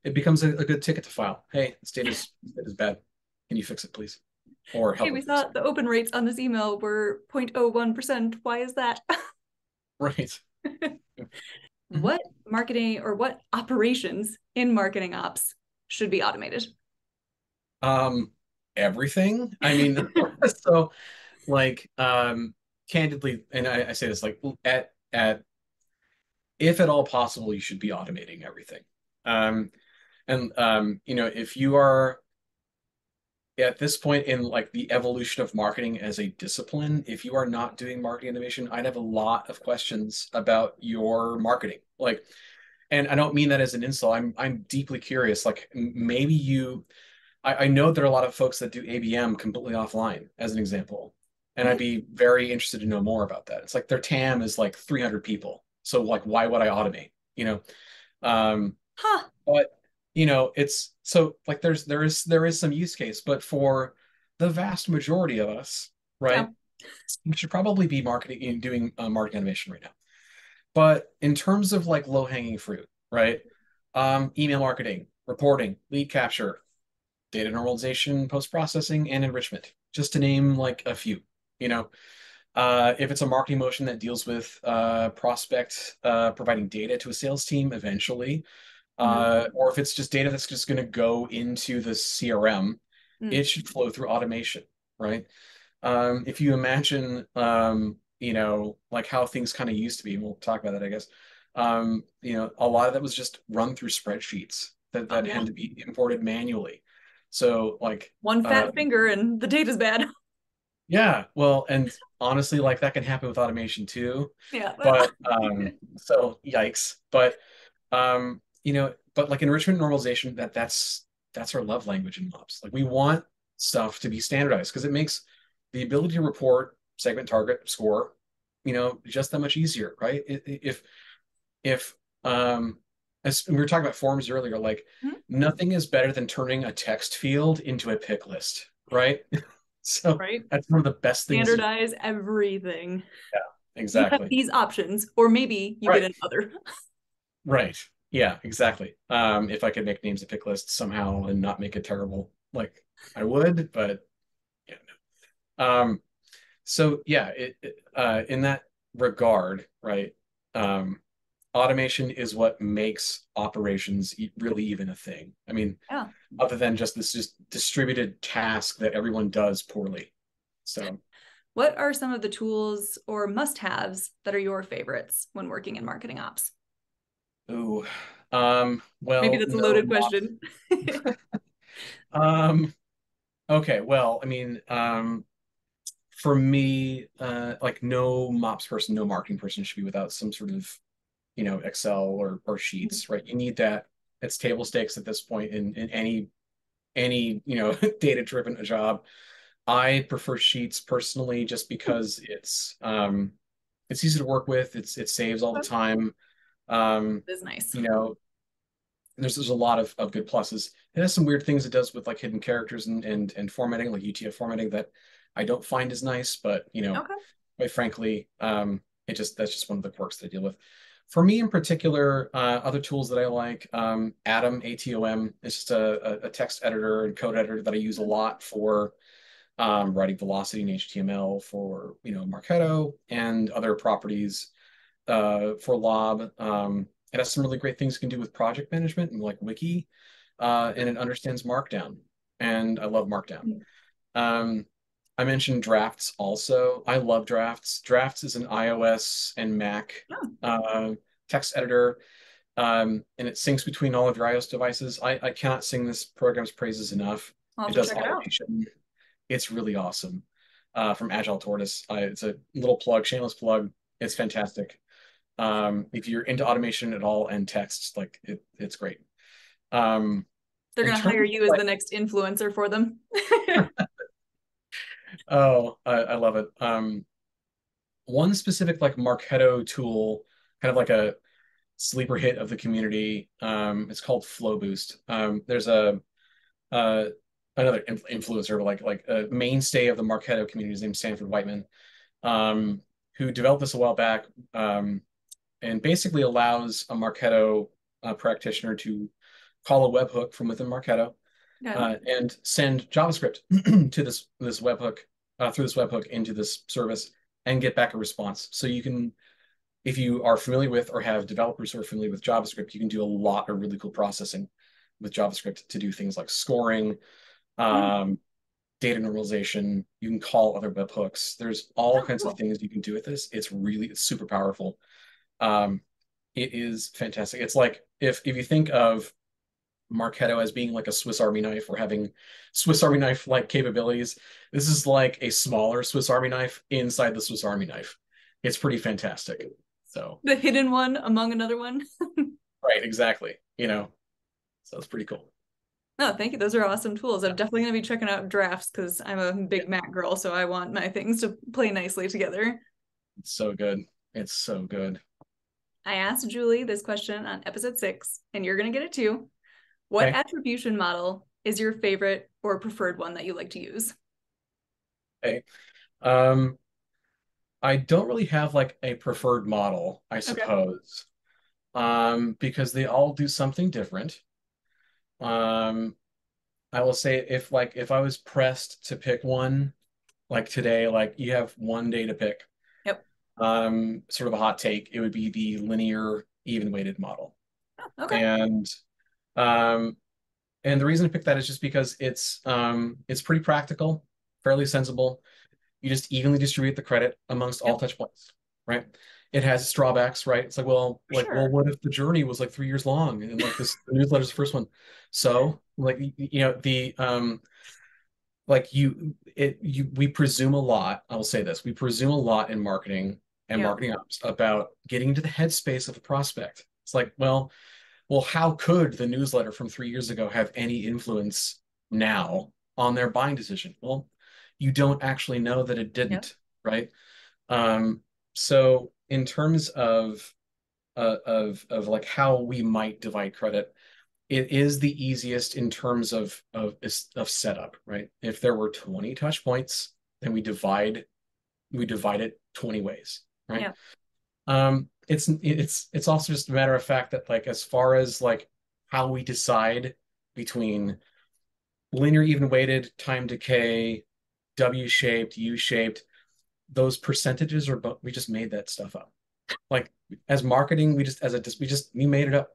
it becomes a good ticket to file. Hey, this data is bad. Can you fix it, please? Or Hey, help we them fix saw it. the open rates on this email were 0.01%. Why is that? Right. Mhm. What marketing or what operations in marketing ops should be automated? Um, Everything. I mean, so like candidly, and I say this like at if at all possible, you should be automating everything. Um, and if you are at this point in like the evolution of marketing as a discipline, if you are not doing marketing innovation, I'd have a lot of questions about your marketing. Like, and I don't mean that as an insult. I'm deeply curious. Like maybe I know there are a lot of folks that do ABM completely offline, as an example. And I'd What? be very interested to know more about that. It's like their TAM is like 300 people. So like, why would I automate? Um, Huh. but it's so like there is some use case, but for the vast majority of us, Yeah. right, we should probably be marketing doing marketing automation right now. But in terms of like low hanging fruit, right? Email marketing, reporting, lead capture, data normalization, post processing, and enrichment, just to name like a few. You know, if it's a marketing motion that deals with prospect providing data to a sales team eventually, Mhm. or if it's just data that's just going to go into the CRM, Mm. it should flow through automation, right? If you imagine, like how things kind of used to be, and we'll talk about that, I guess. A lot of that was just run through spreadsheets Oh that yeah. had to be imported manually. So, like, One fat finger and the data's bad. yeah, well, and honestly, like that can happen with automation too. Yeah. But so yikes. But like enrichment normalization, that's our love language in MOPS. Like we want stuff to be standardized because it makes the ability to report segment target score, just that much easier, right? If as we were talking about forms earlier, like Mhm. nothing is better than turning a text field into a pick list, right? So Right. that's one of the best things you. Standardize everything. Yeah, You have exactly. these options, or maybe you get Right. another. Right. Yeah, exactly. If I could make names a pick list somehow and not make it terrible, like I would, but yeah, no. So yeah, in that regard, right? Um, Automation is what makes operations really even a thing. I mean, Yeah. other than just this just distributed task that everyone does poorly. So, What are some of the tools or must-haves that are your favorites when working in marketing ops? ooh, Maybe well, that's a no loaded MOPS. question. Um, okay, well, I mean, for me, like no MOPS person, no marketing person should be without some sort of, Excel or sheets, right? You need that. It's table stakes at this point in any data driven job. I prefer sheets personally just because it's easy to work with. It saves all the time. It is nice. You know, there's a lot of good pluses. It has some weird things it does with like hidden characters and formatting, like UTF formatting, that I don't find as nice, but Okay. quite frankly, that's just one of the quirks that I deal with. For me in particular, other tools that I like, Atom, ATOM, is just a text editor and code editor that I use a lot for writing velocity and HTML for Marketo and other properties for Lob. It has some really great things you can do with project management and like wiki, and it understands Markdown, and I love Markdown. Um, I mentioned Drafts also. I love Drafts. Drafts is an iOS and Mac Oh, text editor, and it syncs between all of your iOS devices. I cannot sing this program's praises enough. I'll It have to does check it out. automation. It's really awesome. From Agile Tortoise. It's a little plug, shameless plug. It's fantastic. If you're into automation at all and text, like it's great. Um, They're in gonna hire terms of you as like, the next influencer for them. oh, I love it. One specific like Marketo tool, kind of like a sleeper hit of the community. It's called Flow Boost. There's a uh, another influencer, like a mainstay of the Marketo community, is named Sanford Whiteman, um, who developed this a while back, and basically allows a Marketo practitioner to call a webhook from within Marketo, Okay. and send JavaScript to this webhook, through this webhook into this service, and get back a response. So you can, if you are familiar with or have developers who are familiar with JavaScript, you can do a lot of really cool processing with JavaScript to do things like scoring, Hmm. um, data normalization. You can call other webhooks. There's all Oh, kinds of cool. things you can do with this. It's super powerful. Um, it is fantastic. It's like if you think of Marketo as being like a Swiss Army knife or having Swiss Army knife like capabilities, this is like a smaller Swiss Army knife inside the Swiss Army knife. It's pretty fantastic. So, The hidden one among another one. right, exactly. So it's pretty cool. No, thank you. Those are awesome tools. Yeah, I'm definitely going to be checking out drafts because I'm a yeah, big Mac girl, so I want my things to play nicely together. it's so good. It's so good. I asked Julie this question on episode 6, and you're going to get it too. What Okay. attribution model is your favorite or preferred one that you like to use? Okay. Um, I don't really have like a preferred model, I Okay. suppose, because they all do something different. Um, I will say if I was pressed to pick one, like today, like you have one day to pick, Yep. sort of a hot take, it would be the linear even weighted model. Okay. And um, and the reason I picked that is just because it's pretty practical, fairly sensible. You just evenly distribute the credit amongst all Yep. touch points, right? It has its drawbacks, right? It's like, For sure. what if the journey was like 3 years long and like this the newsletter's the first one? So like the like we presume a lot. I'll say this: we presume a lot in marketing and Yep. marketing ops about getting into the headspace of the prospect. It's like, well, how could the newsletter from 3 years ago have any influence now on their buying decision? Well, you don't actually know that it Yep. didn't, right? Um, so in terms of like how we might divide credit, it is the easiest in terms of setup, right? If there were 20 touch points, then we divide it 20 ways, right? Yep. It's also just a matter of fact that like as far as like how we decide between linear even weighted, time decay, W shaped, U shaped, those percentages are we just made that stuff up. Like as marketing, we made it up.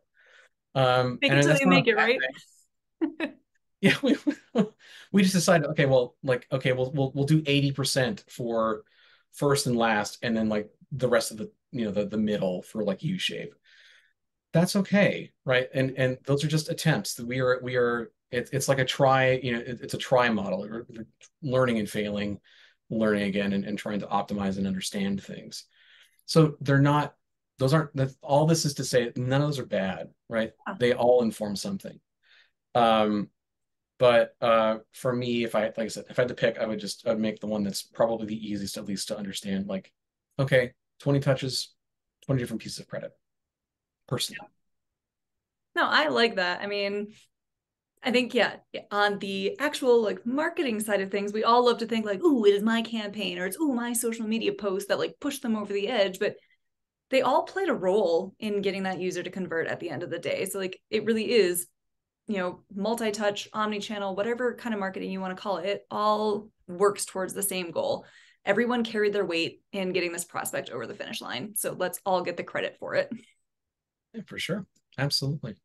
Make it And till that's you not a make it, bad right? thing. Yeah, we just decided, okay, well, like, okay, we'll do 80% for first and last, and then like the rest of the middle for like U shape. That's okay, right? And those are just attempts. It's like a try, it's a try model. We're learning and failing, learning again, and trying to optimize and understand things. So they're not, those aren't, that's all this is to say, none of those are bad, right? Ah, They all inform something. Um, but for me, if like I said, if I had to pick, I'd make the one that's probably the easiest, at least to understand. Like, okay, 20 touches, 20 different pieces of credit. personally. No, I like that. I mean, I think, yeah, on the actual like marketing side of things, we all love to think like, ooh, it is my campaign or it's, ooh, my social media post that like pushed them over the edge. But they all played a role in getting that user to convert at the end of the day. So like it really is, multi-touch, omni-channel, whatever kind of marketing you want to call it, it all works towards the same goal. Everyone carried their weight in getting this prospect over the finish line. So let's all get the credit for it. Yeah, for sure. Absolutely.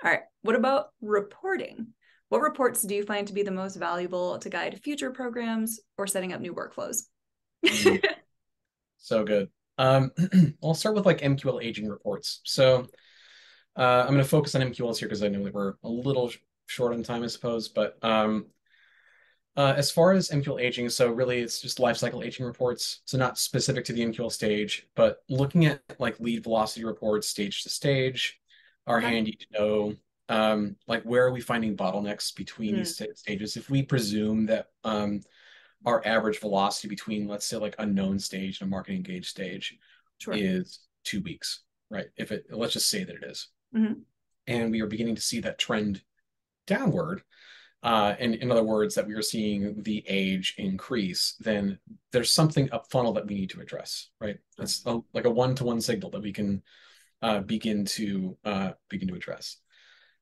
All right. What about reporting? What reports do you find to be the most valuable to guide future programs or setting up new workflows? So good. I'll start with like MQL aging reports. So I'm going to focus on MQLs here because I know that we're a little short on time, I suppose. But as far as MQL aging, so really it's just lifecycle aging reports. So not specific to the MQL stage, but looking at like lead velocity reports stage to stage are Okay. handy to know. Like where are we finding bottlenecks between these stages? If we presume that our average velocity between, let's say, like a known stage and a marketing engaged stage Sure. is 2 weeks, right? If it, let's just say that it is, Mm-hmm. and we are beginning to see that trend downward, and in other words, that we are seeing the age increase, then there's something up funnel that we need to address, right? Sure. It's like a one-to-one signal that we can begin to address.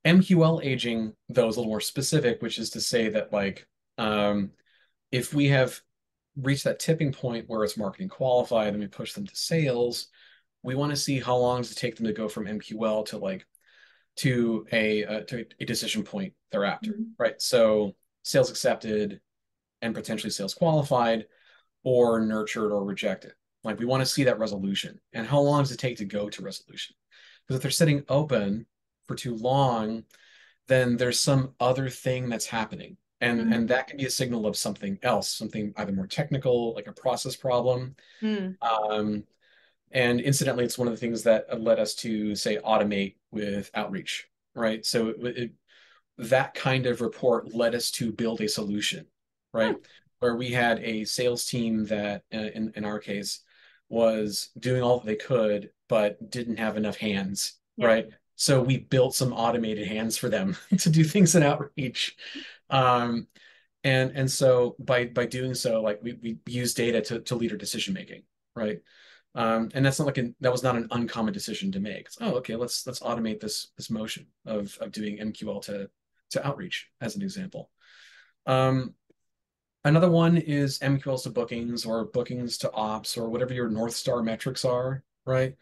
MQL aging, though, is a little more specific, which is to say that like if we have reached that tipping point where it's marketing qualified and we push them to sales, we want to see how long does it take them to go from MQL to like to a decision point thereafter, Mm-hmm. right? So sales accepted and potentially sales qualified or nurtured or rejected. Like we want to see that resolution. And how long does it take to go to resolution? Because if they're sitting open for too long, then there's some other thing that's happening. And that can be a signal of something else, something either more technical, like a process problem. Mm-hmm. Um, and incidentally, it's one of the things that led us to say automate with outreach, right? So that kind of report led us to build a solution, right? Where we had a sales team that, in our case, was doing all that they could, but didn't have enough hands, Yeah. right? So we built some automated hands for them to do things in outreach. Um, and so by doing so, like we use data to lead our decision making, right? And that's not that was not an uncommon decision to make. It's, oh, okay, let's automate this motion of doing MQL to outreach as an example. Um, Another one is MQLs to bookings or bookings to ops or whatever your North Star metrics are, right?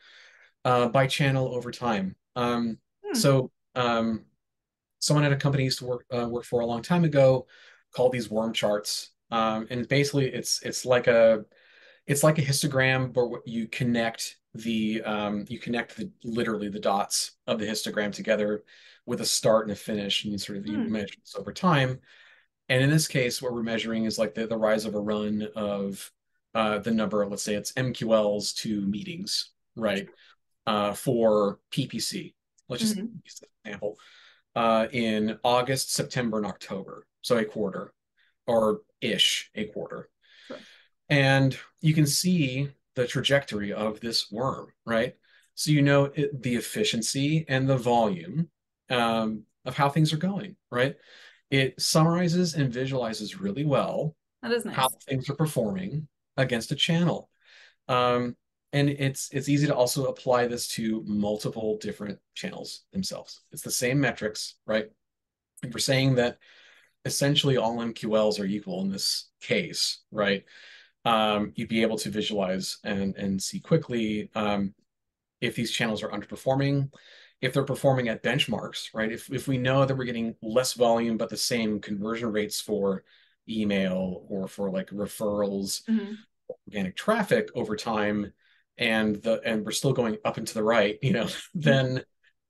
By channel over time. Hmm. So someone at a company I used to work for a long time ago called these worm charts. And basically it's like a histogram, but you connect literally the dots of the histogram together with a start and a finish, and you Hmm. measure this over time. And in this case, what we're measuring is like the rise of a run of the number, let's say it's MQLs to meetings, right? For PPC. Let's just Mm-hmm. use an example. In August, September, and October. So a quarter, or ish a quarter. Sure. And you can see the trajectory of this worm, right? So the efficiency and the volume of how things are going, right? It summarizes and visualizes really well That is how nice. things are performing against a channel. Um, and it's easy to also apply this to multiple different channels themselves. It's the same metrics, right? If we're saying that essentially all MQLs are equal in this case, right? You'd be able to visualize and see quickly if these channels are underperforming, if they're performing at benchmarks, right? If we know that we're getting less volume but the same conversion rates for email or for like referrals, Mm-hmm. organic traffic over time, and we're still going up and to the right, Mm-hmm. then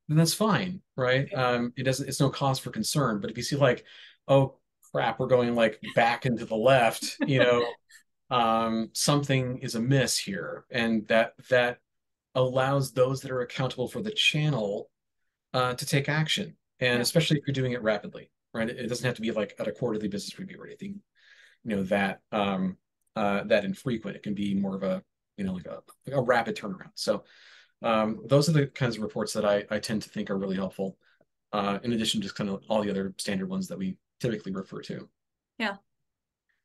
that's fine, right? It's no cause for concern. But if you see like, oh crap, we're going like back into the left, something is amiss here, and that allows those that are accountable for the channel to take action, and Yeah. especially if you're doing it rapidly, right? It doesn't have to be like at a quarterly business review or anything, that infrequent. It can be more of a like a rapid turnaround. So Those are the kinds of reports that I tend to think are really helpful. In addition to just kind of all the other standard ones that we typically refer to. Yeah.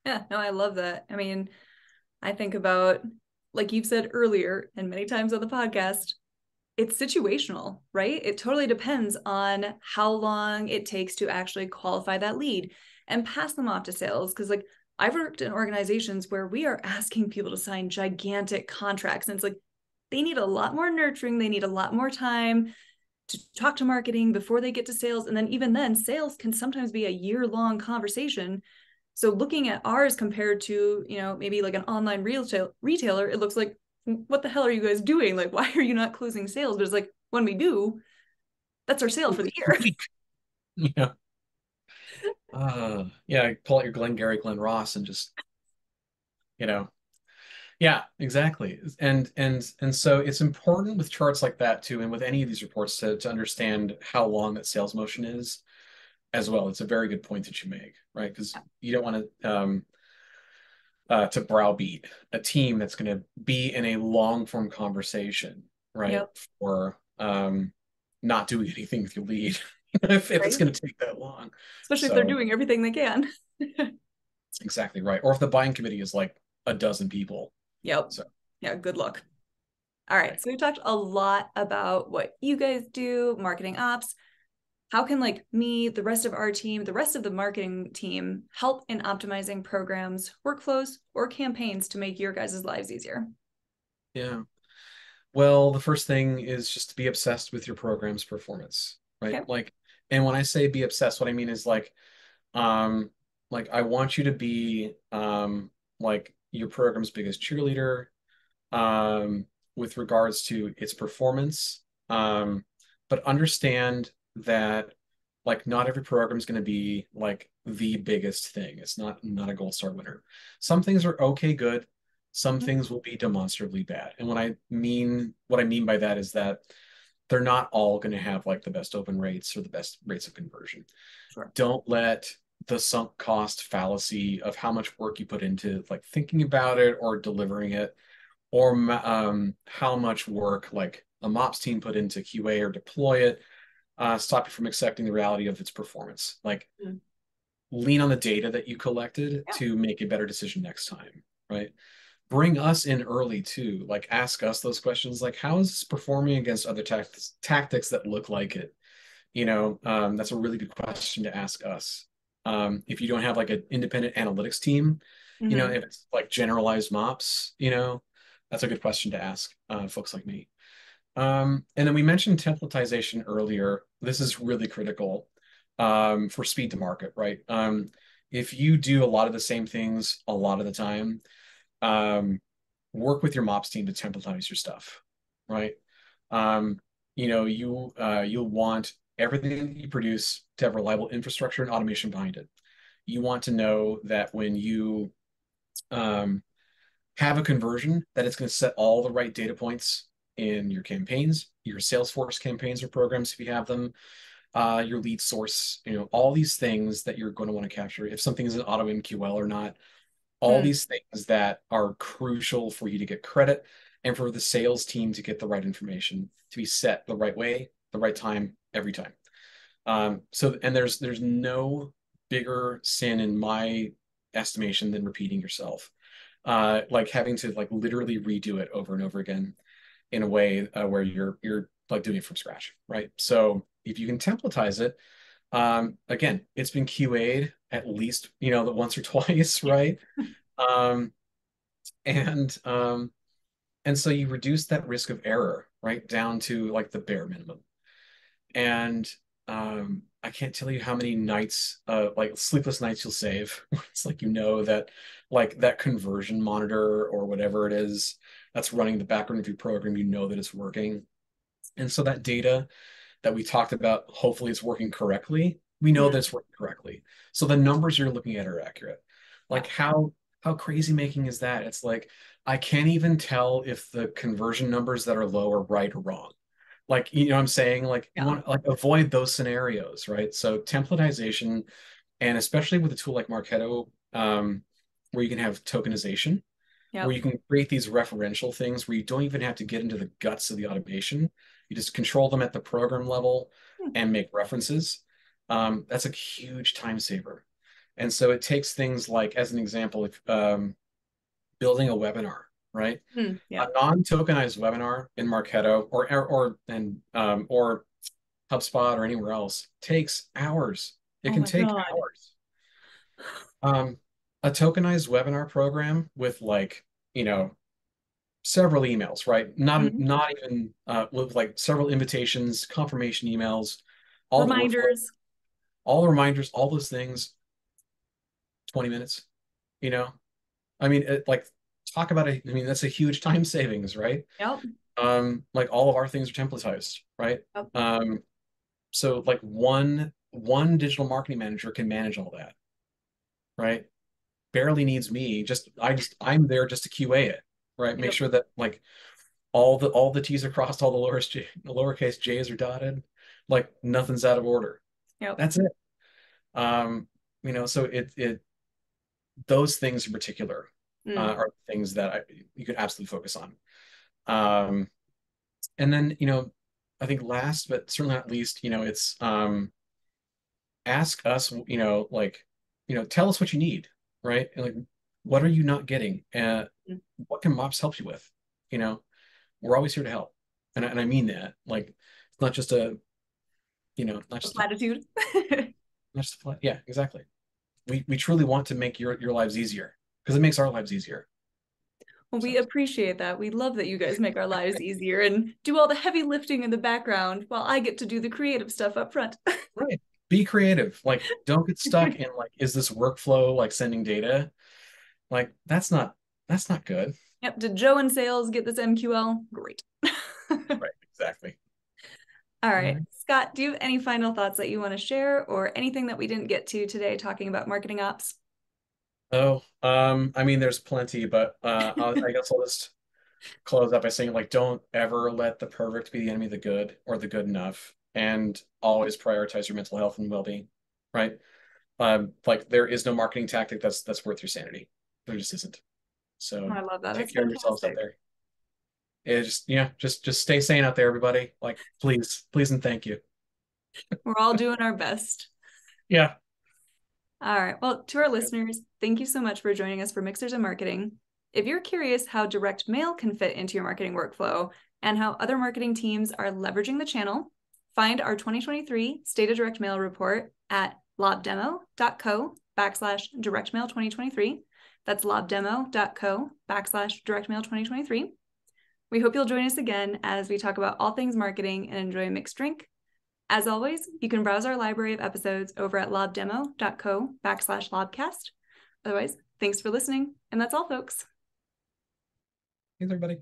Yeah. No, I love that. I mean, I think about, like you've said earlier, and many times on the podcast, it's situational, right? It totally depends on how long it takes to actually qualify that lead and pass them off to sales. Because, like, I've worked in organizations where we are asking people to sign gigantic contracts, and it's like they need a lot more nurturing, they need a lot more time to talk to marketing before they get to sales. And then, even then, sales can sometimes be a year-long conversation. So looking at ours compared to, maybe like an online retailer, it looks like, what the hell are you guys doing? Like, why are you not closing sales? But it's like, when we do, that's our sale for the year. Yeah. Yeah, pull out your Glengarry Glen Ross and just, you know, yeah, exactly. And so it's important with charts like that too, and with any of these reports to understand how long that sales motion is as well. It's a very good point that you make, right? Because you don't want to browbeat a team that's going to be in a long form conversation, right? Yep. For not doing anything with your lead if it's Right. going to take that long. Especially if they're So doing everything they can. that's exactly right. Or if the buying committee is like a dozen people. Yep. So Yeah, good luck. All right. right. So we talked a lot about what you guys do, marketing ops. How can, like, me, the rest of our team, the rest of the marketing team help in optimizing programs, workflows, or campaigns to make your guys' lives easier? Yeah. Well, the first thing is just to be obsessed with your program's performance, right? Okay. Like, and when I say be obsessed, what I mean is um, like I want you to be like your program's biggest cheerleader, with regards to its performance. But understand that like not every program is going to be like the biggest thing. It's not a gold star winner. Some things are okay, good. Some Mhm. things will be demonstrably bad. And what I mean by that is that they're not all going to have like the best open rates or the best rates of conversion. Sure. Don't let the sunk cost fallacy of how much work you put into like thinking about it or delivering it, or how much work like a MOPS team put into QA or deploy it, stop you from accepting the reality of its performance. Like Mm. lean on the data that you collected Yeah. to make a better decision next time, right? Bring us in early too. Like ask us those questions, like how is this performing against other tactics that look like it? That's a really good question to ask us. If you don't have like an independent analytics team, Mm-hmm. if it's like generalized MOPS, that's a good question to ask folks like me. And then we mentioned templatization earlier. This is really critical for speed to market, right? If you do a lot of the same things a lot of the time, um, work with your MOPS team to templatize your stuff, right? Um, you'll want everything that you produce to have reliable infrastructure and automation behind it. You want to know that when you um, have a conversion, that it's going to set all the right data points in your campaigns, your Salesforce campaigns or programs if you have them, your lead source, all these things that you're going to want to capture. If something is an auto MQL or not, all Mm. these things that are crucial for you to get credit and for the sales team to get the right information to be set the right way, the right time, every time. And there's no bigger sin in my estimation than repeating yourself. Like having to like literally redo it over and over again in a way where you're like doing it from scratch, right? So if you can templatize it, again, it's been QA'd at least the once or twice, right? Um, and um, and so you reduce that risk of error right down to like the bare minimum. And I can't tell you how many nights, like sleepless nights you'll save. It's like that like that conversion monitor or whatever it is that's running the background of your program, that it's working. And so that data that we talked about, hopefully it's working correctly. We know that Mhm. it's working correctly. So the numbers you're looking at are accurate. Yeah. Like how crazy making is that? It's like I can't even tell if the conversion numbers that are low are right or wrong. Like, what I'm saying? Like you Yeah. want to like avoid those scenarios, right? So templatization, and especially with a tool like Marketo, where you can have tokenization. where you can create these referential things where you don't even have to get into the guts of the automation. You just control them at the program level and make references. That's a huge time saver. And so it takes things like, as an example, if building a webinar, right? Yeah. A non-tokenized webinar in Marketo or HubSpot or anywhere else takes hours. It Oh can my take God. hours. A tokenized webinar program with like, several emails, right? Not even with like several invitations, confirmation emails, all the workflow, Reminders. all the reminders, all those things, 20 minutes, you know? I mean, like talk about it. I mean, that's a huge time savings, right? Yep. Like all of our things are templatized, right? Yep. So like one digital marketing manager can manage all that, right? Barely needs me. I'm there just to QA it, right? Make Yep. sure that like all the T's are crossed, all the lowercase J's are dotted, like nothing's out of order. Yep. That's it. So it those things in particular are things that you could absolutely focus on. And then, I think last but certainly not least, it's ask us, tell us what you need, right? And like, what are you not getting? What can MOPS help you with? We're always here to help. And I mean that. Like, it's not just not just Latitude. not just yeah, exactly. We truly want to make your lives easier because it makes our lives easier. Well, we appreciate that. We love that you guys make our lives easier and do all the heavy lifting in the background while I get to do the creative stuff up front. Right. Be creative. Like, don't get stuck in like, is this workflow like sending data? Like, that's not good. Yep. Did Joe in sales get this MQL? Great. Right. Exactly. All right. Scott, do you have any final thoughts that you want to share or anything that we didn't get to today talking about marketing ops? Oh, I mean, there's plenty, but I guess I'll just close up by saying, like, don't ever let the perfect be the enemy of the good or the good enough, and always prioritize your mental health and well-being, right? Like, there is no marketing tactic that's worth your sanity. There just isn't. So I love that. take That's care of yourselves out fantastic. there. Just stay sane out there, everybody. Like, please, please, and thank you. We're all doing our best. Yeah. All right. Well, to our listeners, thank you so much for joining us for Mixers and Marketing. If you're curious how direct mail can fit into your marketing workflow and how other marketing teams are leveraging the channel, find our 2023 State of Direct Mail report at lobdemo.co/directmail2023. That's lobdemo.co/directmail2023. We hope you'll join us again as we talk about all things marketing and enjoy a mixed drink. As always, you can browse our library of episodes over at lobdemo.co/lobcast. Otherwise, thanks for listening. And that's all, folks. Thanks, everybody.